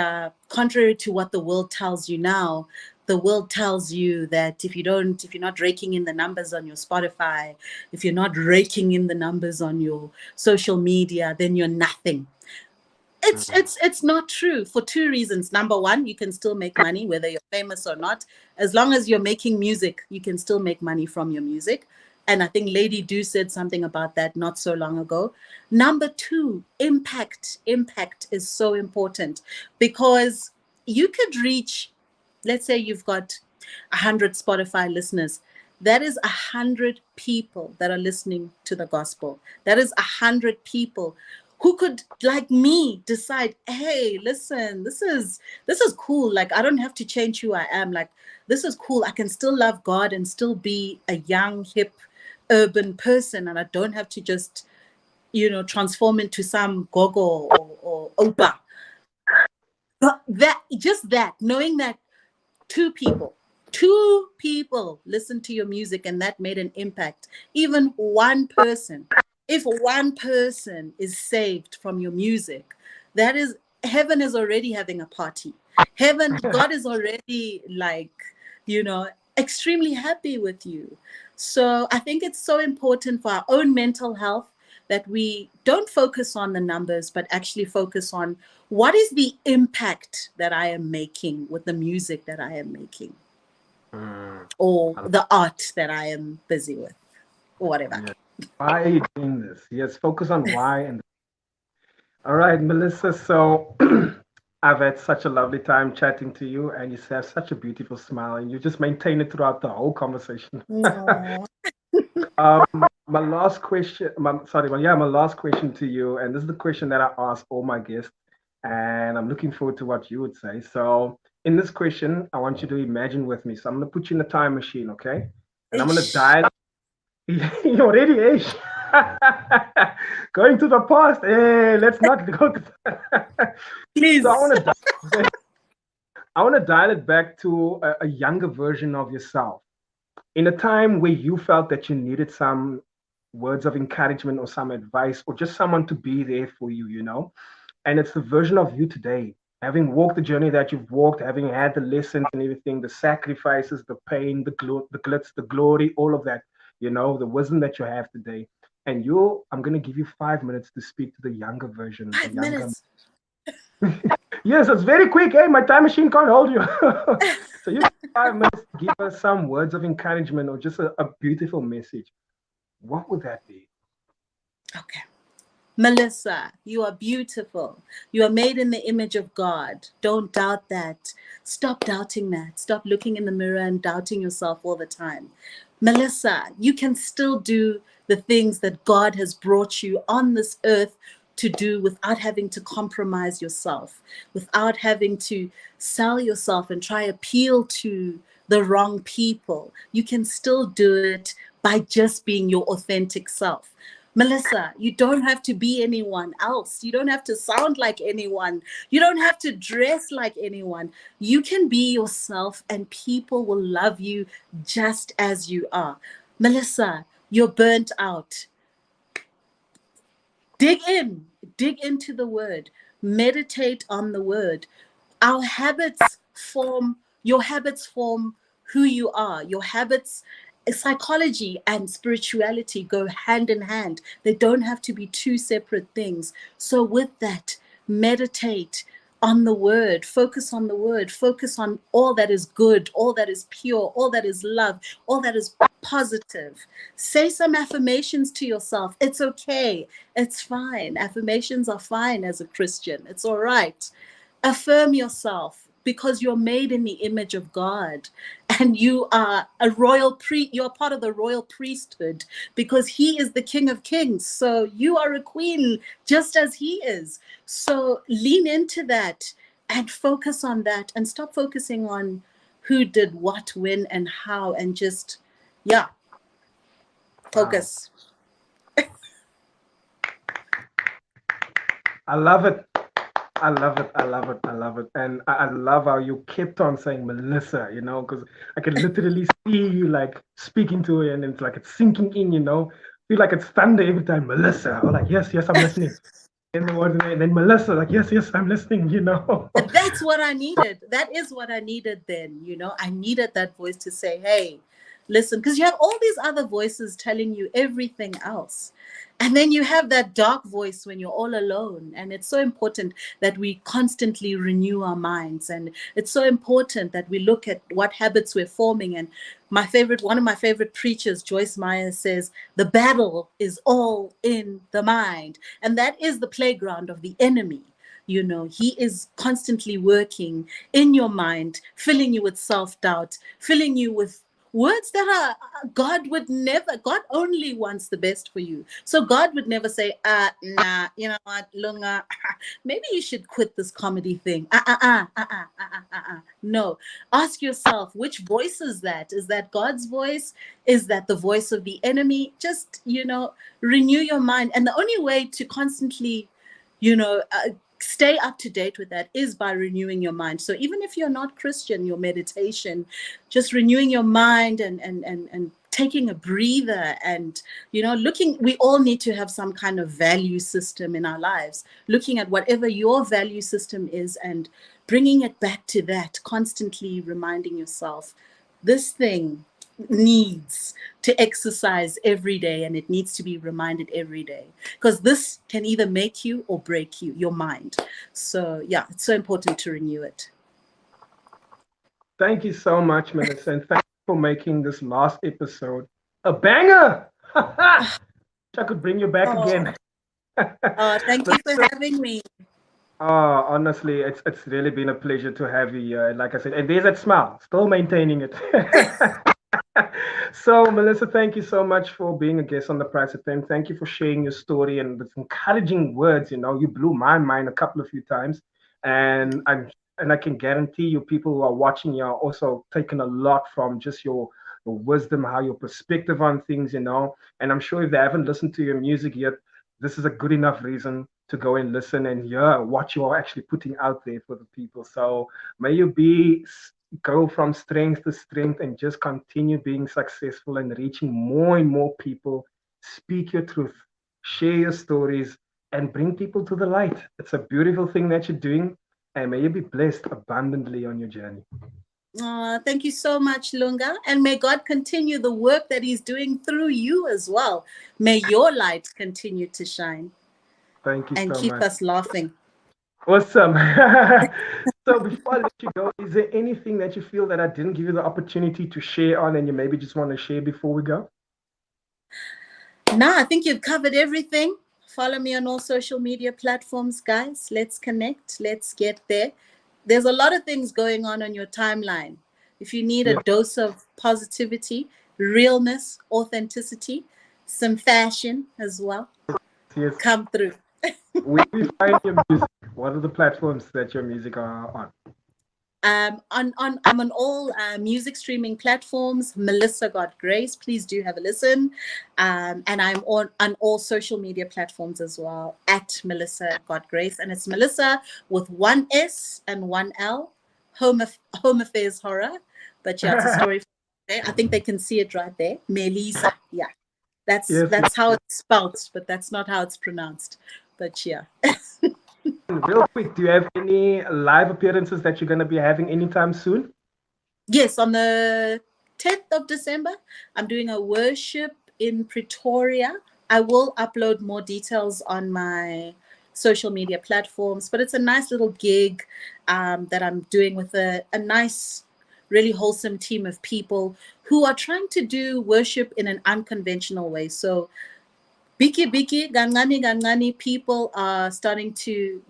contrary to what the world tells you now, the world tells you that if you're not raking in the numbers on your Spotify, if you're not raking in the numbers on your social media, then you're nothing. It's not true for two reasons. Number one, you can still make money whether you're famous or not. As long as you're making music, you can still make money from your music. And I think Lady Do said something about that not so long ago. Number two, impact. Impact is so important because you could reach, let's say you've got 100 Spotify listeners. That is 100 people that are listening to the gospel. That is 100 people who could, like me, decide, hey, listen, this is cool. Like, I don't have to change who I am. Like, this is cool. I can still love God and still be a young, hip, urban person, and I don't have to just transform into some gogo or opa. But that knowing that two people listen to your music and that made an impact, even one person, if one person is saved from your music, that is, heaven is already having a party. God is already, like, you know extremely happy with you. So I think it's so important for our own mental health that we don't focus on the numbers, but actually focus on what is the impact that I am making with the music that I am making, Mm. or the art that I am busy with, or whatever. Yeah. Why are you doing this? Yes, focus on why. And all right, Melissa. So I've had such a lovely time chatting to you, and you have such a beautiful smile, and you just maintain it throughout the whole conversation. Aw. um, my last question, sorry, well, yeah, my last question to you, and this is the question that I ask all my guests. and I'm looking forward to what you would say. So, in this question, I want you to imagine with me. So, I'm going to put you in a time machine, okay? And I'm going to Ish. dial. You already is. Going to the past. Hey, let's not go to so, Please. I want to dial it back to a younger version of yourself in a time where you felt that you needed some words of encouragement or some advice or just someone to be there for you, and it's the version of you today, having walked the journey that you've walked, having had the lessons and everything, the sacrifices, the pain, the glitz, the glory, all of that, the wisdom that you have today. And I'm going to give you 5 minutes to speak to the younger version, the Five younger. minutes. Yes, it's very quick. Hey, my time machine can't hold you. So you have 5 minutes to give us some words of encouragement or just a beautiful message. What would that be? Okay. Melissa, you are beautiful. You are made in the image of God. Don't doubt that. Stop doubting that. Stop looking in the mirror and doubting yourself all the time. Melissa, you can still do the things that God has brought you on this earth to do without having to compromise yourself, without having to sell yourself and try appeal to the wrong people. You can still do it by just being your authentic self. Melissa, you don't have to be anyone else. You don't have to sound like anyone. You don't have to dress like anyone. You can be yourself and people will love you just as you are. Melissa, you're burnt out. Dig in, dig into the word, meditate on the word. Our habits form, your habits form who you are. Your habits, psychology and spirituality go hand in hand. They don't have to be two separate things. So, with that, meditate on the word, focus on the word, focus on all that is good, all that is pure, all that is love, all that is positive. Say some affirmations to yourself. It's okay. It's fine. Affirmations are fine as a Christian. It's all right. Affirm yourself because you're made in the image of God and you are a you're part of the royal priesthood because he is the King of Kings. So you are a queen just as he is. So lean into that and focus on that and stop focusing on who did what, when, and how, and just, yeah, Wow. focus. I love it. I love it. I love it. I love it. And I love how you kept on saying Melissa, because I can literally see you like speaking to her and it's like it's sinking in, Feel like it's thunder every time, Melissa. I'm like, yes, yes, I'm listening. And the word, and then Melissa, like, yes, yes, I'm listening. And that's what I needed. That is what I needed then. I needed that voice to say, hey, listen, because you have all these other voices telling you everything else. And then you have that dark voice when you're all alone. And it's so important that we constantly renew our minds. And it's so important that we look at what habits we're forming. And one of my favorite preachers, Joyce Meyer, says, the battle is all in the mind. And that is the playground of the enemy. He is constantly working in your mind, filling you with self-doubt, filling you with words that God only wants the best for you. So God would never say, nah, you know what, Lunga, maybe you should quit this comedy thing. No. Ask yourself, which voice is that? Is that God's voice? Is that the voice of the enemy? Just, renew your mind. And the only way to constantly, you know, uh, stay up to date with that is by renewing your mind. So even if you're not Christian, your meditation, just renewing your mind and taking a breather and we all need to have some kind of value system in our lives, looking at whatever your value system is and bringing it back to that, constantly reminding yourself this thing needs to exercise every day and it needs to be reminded every day, because this can either make you or break you, your mind. So yeah, it's so important to renew it. Thank you so much, Melissa, and thank you for making this last episode a banger. I could bring you back Oh, again. thank you for having me. Honestly, it's really been a pleasure to have you here. And like I said, and there's that smile, still maintaining it. So, Melissa, thank you so much for being a guest on the Price of Fame. Thank you for sharing your story and with encouraging words. You know, you blew my mind a couple of few times, and I can guarantee you, people who are watching you are also taking a lot from just your wisdom, how your perspective on things. You know, and I'm sure if they haven't listened to your music yet, this is a good enough reason to go and listen and hear what you are actually putting out there for the people. So may you go from strength to strength and just continue being successful and reaching more and more people. Speak your truth, share your stories, and bring people to the light. It's a beautiful thing that you're doing, and may you be blessed abundantly on your journey. Thank you so much, Lunga. And may God continue the work that He's doing through you as well. May your light continue to shine Thank you and so keep much. us laughing. Awesome. So before I let you go, is there anything that you feel that I didn't give you the opportunity to share on and you maybe just want to share before we go? Nah, I think you've covered everything. Follow me on all social media platforms, guys. Let's connect. Let's get there. There's a lot of things going on your timeline. If you need a Yes, dose of positivity, realness, authenticity, some fashion as well, yes. come through. Where do we find your music? What are the platforms that your music are on? I'm on all music streaming platforms. Melisa Got Grace. Please do have a listen. And I'm on all social media platforms as well at Melisa Got Grace. And it's Melissa with one S and one L. Home Affairs Horror. But yeah, it's a story. There. I think they can see it right there. Melisa. Yeah, that's Yes, that's how it's spelled, but that's not how it's pronounced. But yeah. real quick, do you have any live appearances that you're going to be having anytime soon? Yes, on the 10th of December, I'm doing a worship in Pretoria. I will upload more details on my social media platforms, but it's a nice little gig that I'm doing with a nice, really wholesome team of people who are trying to do worship in an unconventional way. So, Biki Gangani people are starting to,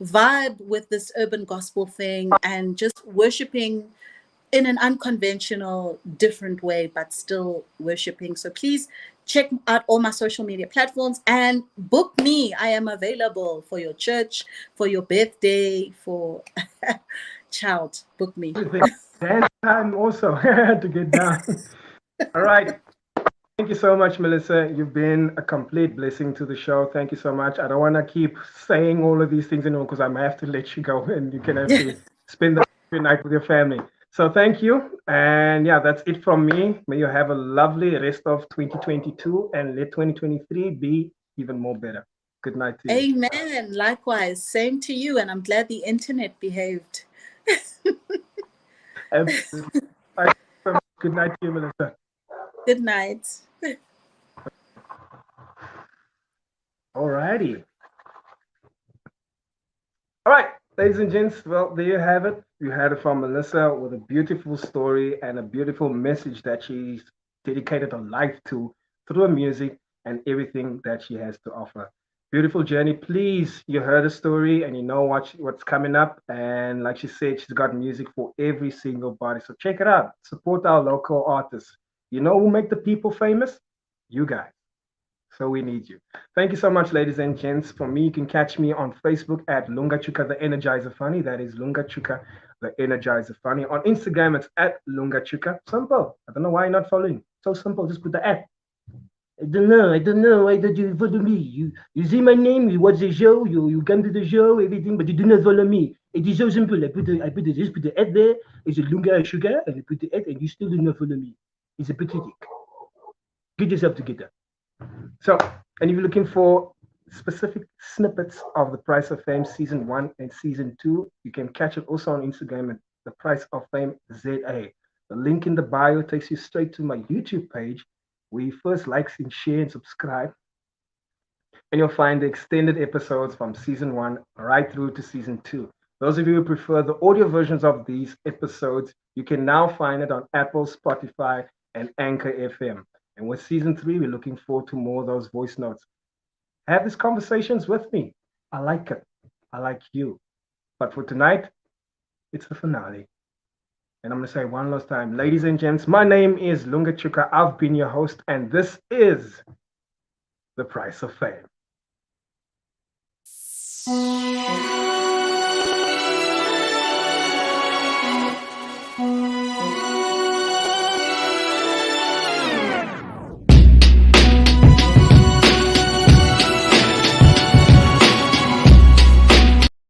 vibe with this urban gospel thing and just worshiping in an unconventional, different way, but still worshiping. So please check out all my social media platforms and book me. I am available for your church, for your birthday, for child. Book me. Everything. Dance time also to get down. All right. Thank you so much, Melissa. You've been a complete blessing to the show. Thank you so much. I don't want to keep saying all of these things anymore because I might have to let you go and you can have to spend the night with your family. So thank you. And yeah, that's it from me. May you have a lovely rest of 2022 and let 2023 be even more better. Good night to you. Amen. Likewise. Same to you. And I'm glad the internet behaved. Absolutely. Good night to you, Melissa. Good night. All righty. All right, ladies and gents, well, there you have it. You had it from Melissa with a beautiful story and a beautiful message that she's dedicated her life to through her music and everything that she has to offer. Beautiful journey. Please, you heard the story and you know what's coming up. And like she said, she's got music for every single body. So check it out. Support our local artists. You know who make the people famous? You guys. So we need you. Thank you so much, ladies and gents. For me, you can catch me on Facebook at Lunga Chuka the Energizer Funny. That is Lunga Chuka the Energizer Funny. On Instagram, it's at Lunga Chuka. Simple. I don't know why you're not following. So simple. Just put the at. I don't know. I don't know. Why don't you follow me? You see my name. You watch the show. You come to the show. Everything, but you do not follow me. It is so simple. Just put the ad there. It's a Lunga Sugar, and you put the ad, and you still do not follow me. It's a pathetic. Get yourself together. So, and if you're looking for specific snippets of The Price of Fame Season 1 and Season 2, you can catch it also on Instagram at The Price of Fame ZA. The link in the bio takes you straight to my YouTube page where you first like and share and subscribe. And you'll find the extended episodes from Season 1 right through to Season 2. Those of you who prefer the audio versions of these episodes, you can now find it on Apple, Spotify, and Anchor FM. And with Season 3, we're looking forward to more of those voice notes. Have these conversations with me. I like it. I like you. But for tonight, it's the finale. And I'm going to say one last time, ladies and gents, my name is Lunga Chuka. I've been your host, and this is The Price of Fame.